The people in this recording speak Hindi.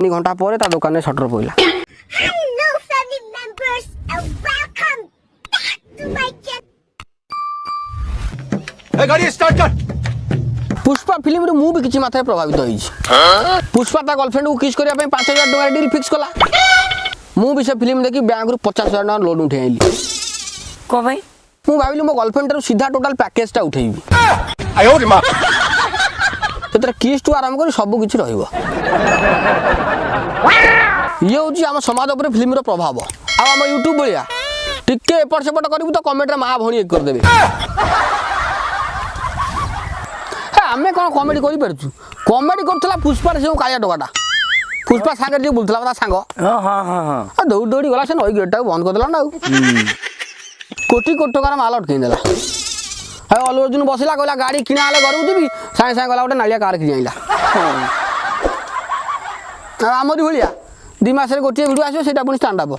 3 घंटा पर ता दुकान में shutter पइला। Hello, family members, and welcome back to my channel. गाड़ी स्टार्ट कर। पुष्पा फिल्म रे मु भी किछि मात्रा प्रभावित होई छी। पुष्पा ता गर्लफ्रेंड को किस करिया पे 5000 टका डील फिक्स कला। मु भी से फिल्म देखि बैंक रु 50000 टका लोन उठे आइली। को भाई मु भाबिली मो गर्लफ्रेंड रो सीधा टोटल पैकेज ता उठेइबी। आयो रे मां। तेरा किस टू आराम कर सब किछि रहइबो। ये होची हम समाज ऊपर फिल्म रो प्रभाव। आ हम YouTube बलिया टिके एपट सेपट करबू तो कमेंट रे मां भणी एक कर देबे। आमे कोन कॉमेडी करि परछु। कॉमेडी करथला पुष्पा रे से काया टकाटा। पुष्पा सागर जे बोलथला बता सांग। हां हां हां हां आ दौड़ दौड़ी गला से नई गेट बंद कर देला ना। कोटी कोटी टका माल अटके देला। है अल्लू अर्जुन बसिला कहला गाड़ी किना आले घरु दिबी साए साए गला गोटे नालिया कार कि जाइला। आ हमरी भलिया 2 मास रे गोटे वीडियो आसीयो सेटा पुनी स्टैंड अप।